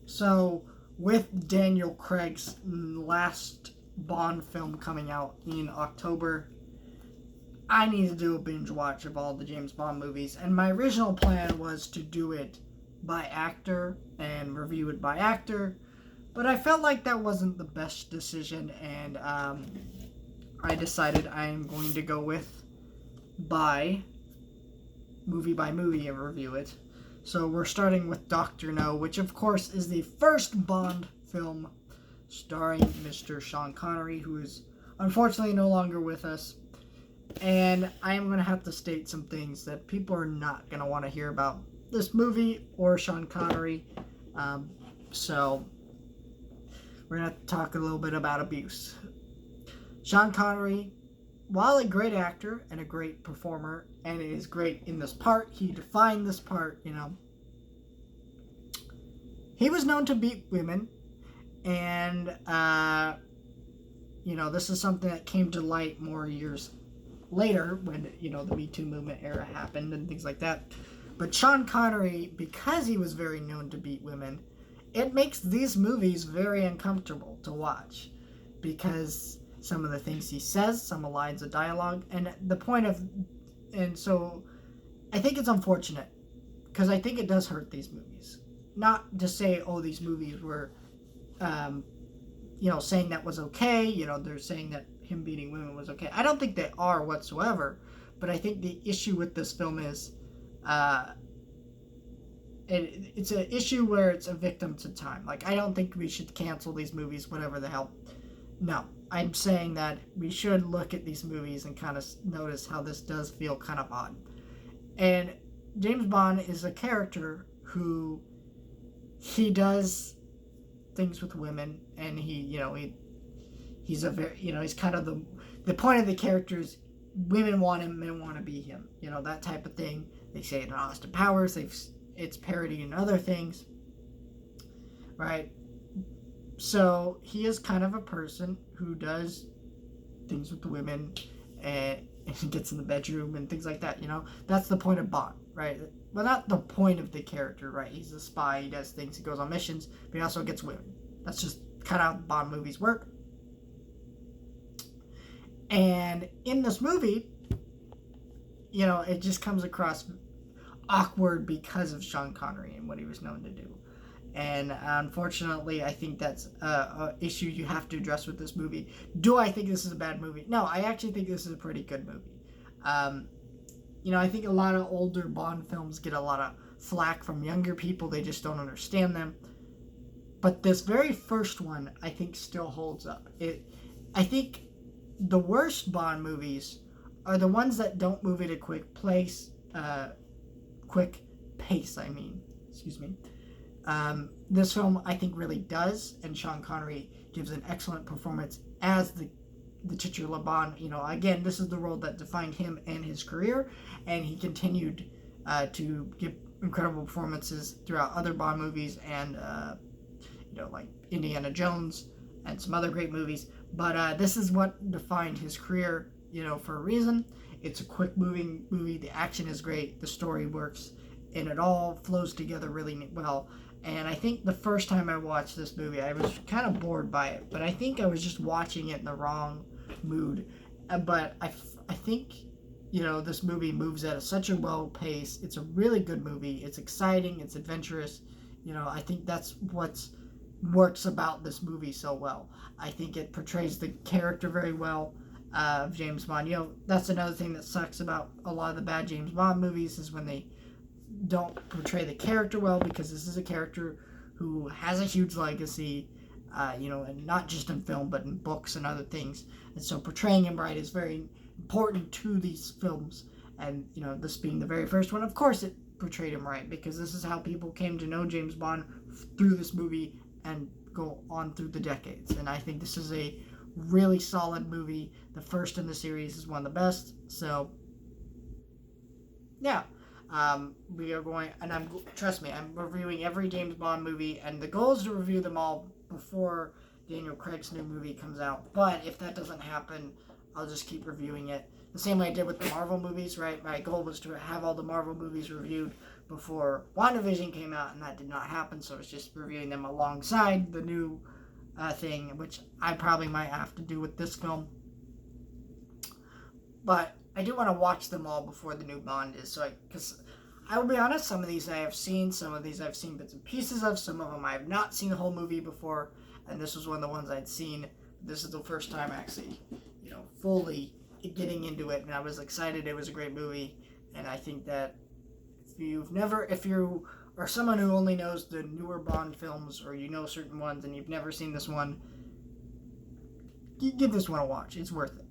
So, with Daniel Craig's last Bond film coming out in October, I need to do a binge watch of all the James Bond movies. And my original plan was to do it by actor and review it by actor, but I felt like that wasn't the best decision, and I decided I'm going to go with by movie and review it. So we're starting with Dr. No, which of course is the first Bond film starring Mr. Sean Connery, who is unfortunately no longer with us. And I am going to have to state some things that people are not going to want to hear about this movie or Sean Connery. So we're going to have to talk a little bit about abuse. Sean Connery, while a great actor and a great performer, and is great in this part, he defined this part, he was known to beat women, and, this is something that came to light more years later when, the Me Too movement era happened and things like that. But Sean Connery, because he was very known to beat women, it makes these movies very uncomfortable to watch, because some of the things he says, some of the lines of dialogue, and so I think it's unfortunate, because I think it does hurt these movies. Not to say, these movies were, saying that was okay, they're saying that him beating women was okay. I don't think they are whatsoever, but I think the issue with this film is, it's an issue where it's a victim to time. Like, I don't think we should cancel these movies, whatever the hell. No, I'm saying that we should look at these movies and kind of notice how this does feel kind of odd. And James Bond is a character who, he does things with women, and he's a very, he's kind of the point of the character is women want him, men want to be him, that type of thing. They say it in Austin Powers, it's parody in other things, right? So he is kind of a person who does things with women and gets in the bedroom and things like that, That's the point of Bond, right? Well, not the point of the character, right? He's a spy, he does things, he goes on missions, but he also gets women. That's just kind of how Bond movies work. And in this movie, it just comes across awkward because of Sean Connery and what he was known to do. And unfortunately, I think that's an issue you have to address with this movie. Do I think this is a bad movie? No, I actually think this is a pretty good movie. I think a lot of older Bond films get a lot of flack from younger people. They just don't understand them. But this very first one, I think, still holds up. I think the worst Bond movies are the ones that don't move at a quick pace. Excuse me. This film, I think, really does, and Sean Connery gives an excellent performance as the titular Bond. Again, this is the role that defined him and his career, and he continued to give incredible performances throughout other Bond movies and, like Indiana Jones and some other great movies. But this is what defined his career, for a reason. It's a quick-moving movie. The action is great. The story works, and it all flows together really well. And I think the first time I watched this movie, I was kind of bored by it. But I think I was just watching it in the wrong mood. But I think, this movie moves at such a well pace. It's a really good movie. It's exciting. It's adventurous. I think that's what works about this movie so well. I think it portrays the character very well of James Bond. That's another thing that sucks about a lot of the bad James Bond movies is when they don't portray the character well, because this is a character who has a huge legacy, and not just in film, but in books and other things. And so portraying him right is very important to these films. And, this being the very first one, of course it portrayed him right, because this is how people came to know James Bond through this movie and go on through the decades. And I think this is a really solid movie. The first in the series is one of the best. So, yeah. We are going, and trust me, I'm reviewing every James Bond movie, and the goal is to review them all before Daniel Craig's new movie comes out. But if that doesn't happen, I'll just keep reviewing it. The same way I did with the Marvel movies, right? My goal was to have all the Marvel movies reviewed before WandaVision came out, and that did not happen. So I was just reviewing them alongside the new thing, which I probably might have to do with this film. But I do want to watch them all before the new Bond is, because I will be honest, some of these I have seen, some of these I've seen bits and pieces of, some of them I have not seen the whole movie before, and this was one of the ones I'd seen. This is the first time actually, fully getting into it, and I was excited. It was a great movie, and I think that if you are someone who only knows the newer Bond films, or certain ones, and you've never seen this one, give this one a watch. It's worth it.